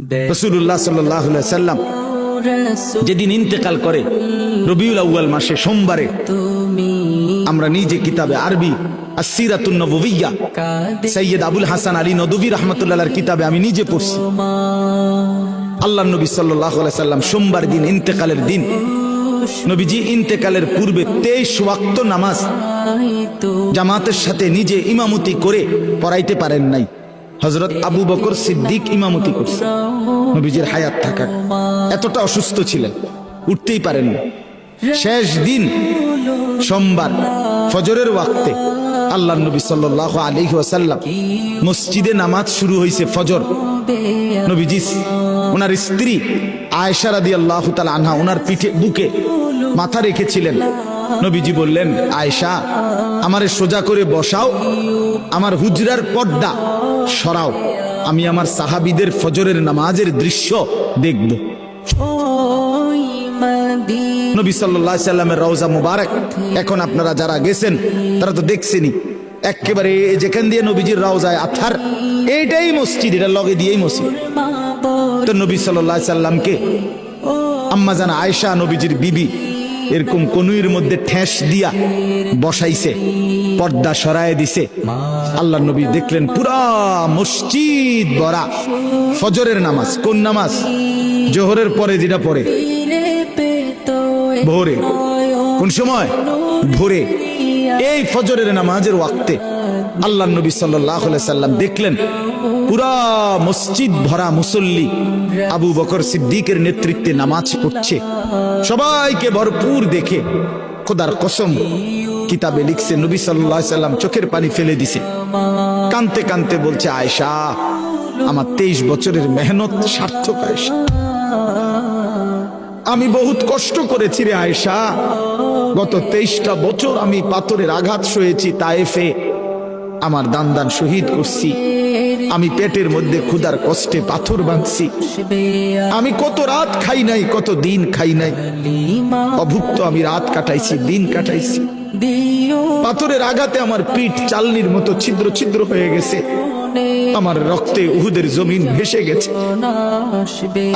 রাসূলুল্লাহ সাল্লাল্লাহু আলাইহি ওয়াসাল্লাম যেদিন ইন্তেকাল করে রবিউল আউয়াল মাসে সোমবারে, আমরা নিজে কিতাবে আরবি আসসিরাতুন নববিয়্যা সৈয়দ আবুল হাসান আলী নদভী রাহমাতুল্লাহর কিতাবে আমি নিজে পড়ছি, আল্লাহর নবী সাল্লাল্লাহু আলাইহি ওয়াসাল্লাম সোমবার দিন ইন্তেকালের দিন নবীজি ইন্তেকালের পূর্বে 23 ওয়াক্ত নামাজ জামাতের সাথে নিজে ইমামতি করে পড়াইতে পারেন নাই। হযরত আবু বকর সিদ্দিক ইমামতি করছে নবীজির হায়াত থাকা, এতটা অসুস্থ ছিলেন, উঠতেই পারেন না। শেষ দিন সোমবার ফজরের ওয়াক্তে আল্লাহর নবী সাল্লাল্লাহু আলাইহি ওয়াসাল্লাম মসজিদে নামাজ শুরু হয়েছে ফজর। নবীজি ওনার স্ত্রী আয়েশা রাদিয়াল্লাহু তাআলা আনহা ওনার পিঠে বুকে মাথা রেখেছিলেন। নবীজি বললেন, আয়েশা আমারে সোজা করে বসাও, আমার হুজরার পর্দা সরাও, আমি আমার সাহাবীদের ফজরের নামাজের দৃশ্য দেখব। নবী সাল্লাল্লাহু আলাইহি সাল্লামের রওজা মুবারক এখন আপনারা যারা গেছেন তারা তো দেখছেনই, একেবারে যেখান দিয়ে নবীজির রওজায় আথার, এইটাই মসজিদ, এটা লগে দিয়েই মসজিদ। তো নবী সাল্লাল্লাহু আলাইহি সাল্লামকে আম্মা জান আয়েশা নবীজির বিবি এরকম কনুইর মধ্যে ঠেস দিয়া বসাইছে, পর্দা সরায় দিছে। আল্লাহর নবী দেখলেন পুরা মসজিদ ভরা। ফজরের নামাজ কোন নামাজ? জোহরের পরে যেটা পড়ে ভোরে। কোন সময়? ভোরে। এই ফজরের নামাজের ওয়াক্তে আল্লাহর নবী সাল্লাল্লাহু আলাইহি সাল্লাম দেখলেন পুরা মসজিদ ভরা মুসল্লি আবু বকর সিদ্দিকের নেতৃত্বে নামাজ পড়ছে। সবাইকে ভরপুর দেখে খোদার কসম কিতাবে লিখছে নবী সাল্লাল্লাহু আলাইহি সাল্লাম চোখের পানি ফেলে দিছে, কাঁদতে কাঁদতে বলছে, আয়েশা আমার 23 বছরের মেহনত সার্থক। আয়েশা আমি বহুত কষ্ট করেছি রে আয়েশা, গত 23টা বছর আমি পাথরের আঘাত সয়েছি তায়েফে, আমার দান দান শহীদ করছি, আমি পেটের মধ্যে ক্ষুধার কষ্টে পাথর ভাঙছি, আমি কত রাত খাই নাই, কত দিন খাই নাই, অভুক্ত আমি রাত কাটাইছি, দিন কাটাইছি, পাথরের আঘাতে আমার পিঠ চালনির মতো ছিদ্র ছিদ্র হয়ে গেছে, আমার রক্তে উহুদের জমিন ভেসে গেছে,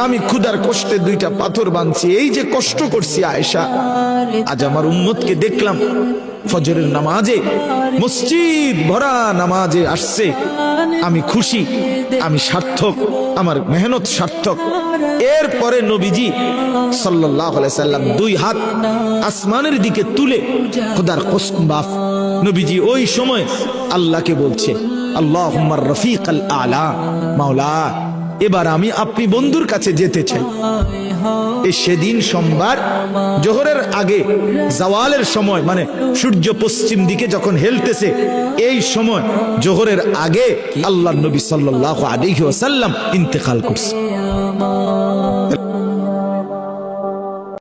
আমি ক্ষুধার কষ্টে 2টা পাথর ভাঙছি, এই যে কষ্ট করছি আয়েশা, আজ আমার উম্মতকে দেখলাম ফজরের নামাজে মসজিদ ভরা নামাজে আসছে, আমি খুশি, আমি সার্থক, আমার মেহনত সার্থক। এরপরে নবীজি সাল্লাল্লাহু আলাইহি সাল্লাম 2 হাত আসমানের দিকে তুলে খোদার কসম বাপ নবীজি ওই সময় আল্লাহকে বলছে, আল্লাহুম্মা রফিকাল আলা, মাওলা এবার আমি আপনি বন্ধুর কাছে যেতে চাই। সেদিন সোমবার জোহরের আগে জাওয়ালের সময়, মানে সূর্য পশ্চিম দিকে যখন হেলতেছে, এই সময় জোহরের আগে আল্লাহর নবী সাল্লাল্লাহু আলাইহি ওয়াসাল্লাম ইন্তেকাল করছে।